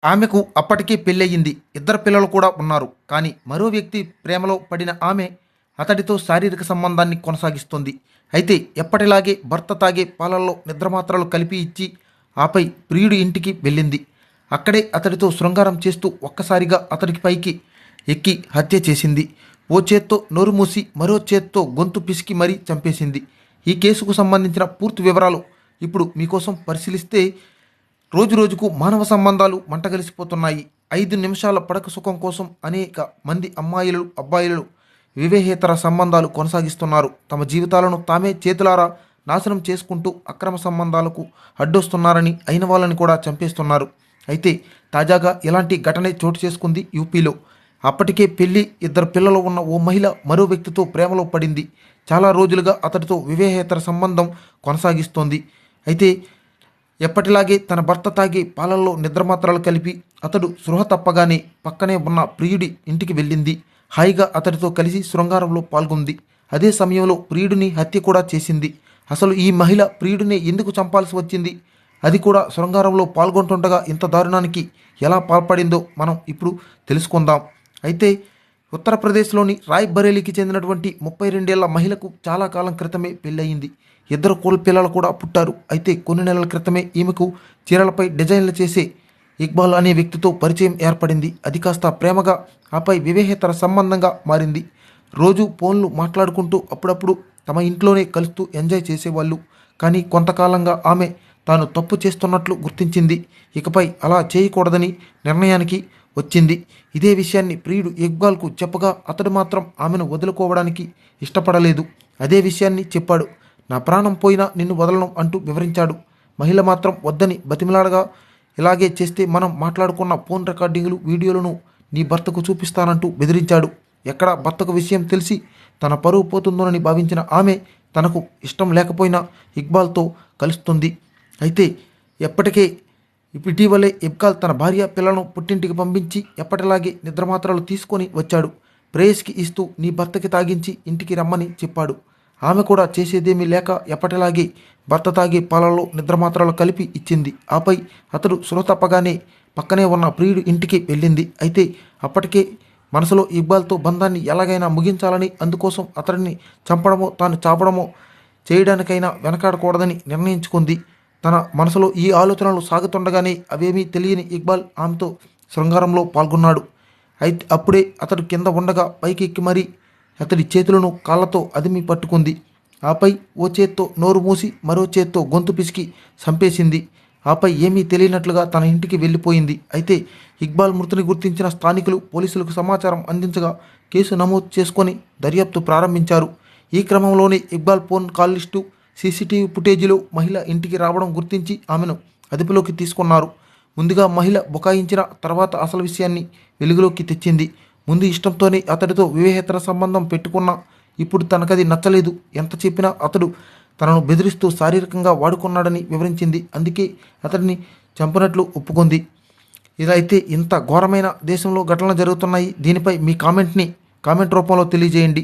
ఆమెకు అప్పటికే పెళ్ళయింది. ఇద్దరు పిల్లలు కూడా ఉన్నారు. కానీ మరో వ్యక్తి ప్రేమలో పడిన ఆమె అతడితో శారీరక సంబంధాన్ని కొనసాగిస్తోంది. అయితే ఎప్పటిలాగే భర్త తాగే పాలల్లో నిద్రమాత్రలు కలిపి ఇచ్చి ఆపై ప్రియుడి ఇంటికి వెళ్ళింది. అక్కడే అతడితో శృంగారం చేస్తూ ఒక్కసారిగా అతడికి పైకి ఎక్కి హత్య చేసింది. ఓ చేత్తో నోరు మూసి మరో చేత్తో గొంతు పిసికి మరీ చంపేసింది. ఈ కేసుకు సంబంధించిన పూర్తి వివరాలు ఇప్పుడు మీకోసం పరిశీలిస్తే రోజురోజుకు మానవ సంబంధాలు మంటగలిసిపోతున్నాయి. 5 నిమిషాల పడక సుఖం కోసం అనేక మంది అమ్మాయిలు అబ్బాయిలు వివేహేతర సంబంధాలు కొనసాగిస్తున్నారు. తమ జీవితాలను తామే చేతులారా నాశనం చేసుకుంటూ అక్రమ సంబంధాలకు అడ్డొస్తున్నారని అయిన వాళ్ళని కూడా చంపేస్తున్నారు. అయితే తాజాగా ఇలాంటి ఘటనే చోటు చేసుకుంది యూపీలో. అప్పటికే పెళ్లి 2 పిల్లలు ఉన్న ఓ మహిళ మరో వ్యక్తితో ప్రేమలో పడింది. చాలా రోజులుగా అతడితో వివేహేతర సంబంధం కొనసాగిస్తోంది. అయితే ఎప్పటిలాగే తన భర్త తాగే పాలల్లో నిద్రమాత్రలు కలిపి అతడు స్పృహ తప్పగానే పక్కనే ఉన్న ప్రియుడి ఇంటికి వెళ్ళింది. హాయిగా అతడితో కలిసి శృంగారంలో పాల్గొంది. అదే సమయంలో ప్రియుడిని హత్య కూడా చేసింది. అసలు ఈ మహిళ ప్రియుడిని ఎందుకు చంపాల్సి వచ్చింది, అది కూడా శృంగారంలో పాల్గొంటుండగా ఇంత దారుణానికి ఎలా పాల్పడిందో మనం ఇప్పుడు తెలుసుకుందాం. అయితే ఉత్తరప్రదేశ్లోని రాయ్బరేలీకి చెందినటువంటి 32 ఏళ్ల మహిళకు చాలా కాలం క్రితమే పెళ్ళయింది. 2 పిల్లలు కూడా పుట్టారు. అయితే కొన్ని నెలల క్రితమే ఈమెకు చీరలపై డిజైన్లు చేసే ఇక్బాల్ అనే వ్యక్తితో పరిచయం ఏర్పడింది. అది కాస్త ప్రేమగా ఆపై వివేహేతర సంబంధంగా మారింది. రోజు ఫోన్లు మాట్లాడుకుంటూ అప్పుడప్పుడు తమ ఇంట్లోనే కలుస్తూ ఎంజాయ్ చేసేవాళ్ళు. కానీ కొంతకాలంగా ఆమె తాను తప్పు చేస్తున్నట్లు గుర్తించింది. ఇకపై అలా చేయకూడదని నిర్ణయానికి వచ్చింది. ఇదే విషయాన్ని ప్రియుడు ఇక్బాల్కు చెప్పగా అతడు మాత్రం ఆమెను వదులుకోవడానికి ఇష్టపడలేదు. అదే విషయాన్ని చెప్పాడు. నా ప్రాణం పోయినా నిన్ను వదలను అంటూ వివరించాడు. మహిళ మాత్రం వద్దని బతిమిలాడగా ఇలాగే చేస్తే మనం మాట్లాడుకున్న ఫోన్ రికార్డింగ్లు వీడియోలను నీ భర్తకు చూపిస్తానంటూ బెదిరించాడు. ఎక్కడ భర్తకు విషయం తెలిసి తన పరువు పోతుందోనని భావించిన ఆమె తనకు ఇష్టం లేకపోయినా ఇక్బాల్తో కలుస్తుంది. అయితే ఎప్పటికే ఇటీవలే ఇక్బాల్ తన భార్య పిల్లలను పుట్టింటికి పంపించి ఎప్పటిలాగే నిద్రమాత్రలు తీసుకొని వచ్చాడు. ప్రేయస్కి ఇస్తూ నీ భర్తకి తాగించి ఇంటికి రమ్మని చెప్పాడు. ఆమె కూడా చేసేదేమీ లేక ఎప్పటిలాగే భర్త తాగే పాలల్లో నిద్రమాత్రలు కలిపి ఇచ్చింది. ఆపై అతడు స్పృహ తప్పగానే పక్కనే ఉన్న ప్రియుడి ఇంటికి వెళ్ళింది. అయితే అప్పటికే మనసులో ఇక్బాల్తో బంధాన్ని ఎలాగైనా ముగించాలని, అందుకోసం అతడిని చంపడమో తాను చావడమో చేయడానికైనా వెనకాడకూడదని నిర్ణయించుకుంది. తన మనసులో ఈ ఆలోచనలు సాగుతుండగానే అవేమీ తెలియని ఇక్బాల్ ఆమెతో శృంగారంలో పాల్గొన్నాడు. అయితే అప్పుడే అతడు కింద ఉండగా పైకి ఎక్కి మరీ అతడి చేతులను కాళ్ళతో అదిమి పట్టుకుంది. ఆపై ఓ చేత్తో నోరు మూసి మరో చేత్తో గొంతు పిసికి చంపేసింది. ఆపై ఏమీ తెలియనట్లుగా తన ఇంటికి వెళ్ళిపోయింది. అయితే ఇక్బాల్ మృతిని గుర్తించిన స్థానికులు పోలీసులకు సమాచారం అందించగా కేసు నమోదు చేసుకొని దర్యాప్తు ప్రారంభించారు. ఈ క్రమంలోనే Iqbal phone call list, CCTV ఫుటేజీలో మహిళ ఇంటికి రావడం గుర్తించి ఆమెను అదుపులోకి తీసుకున్నారు. ముందుగా మహిళ బుకాయించిన తర్వాత అసలు విషయాన్ని వెలుగులోకి తెచ్చింది. ముందు ఇష్టంతోనే అతడితో వివేహేతర సంబంధం పెట్టుకున్నా ఇప్పుడు తనకది నచ్చలేదు. ఎంత చెప్పినా అతడు తనను బెదిరిస్తూ శారీరకంగా వాడుకున్నాడని వివరించింది. అందుకే అతడిని చంపినట్లు ఒప్పుకుంది. ఇలా అయితే ఇంత ఘోరమైన దేశంలో ఘటనలు జరుగుతున్నాయి. దీనిపై మీ కామెంట్ రూపంలో తెలియజేయండి.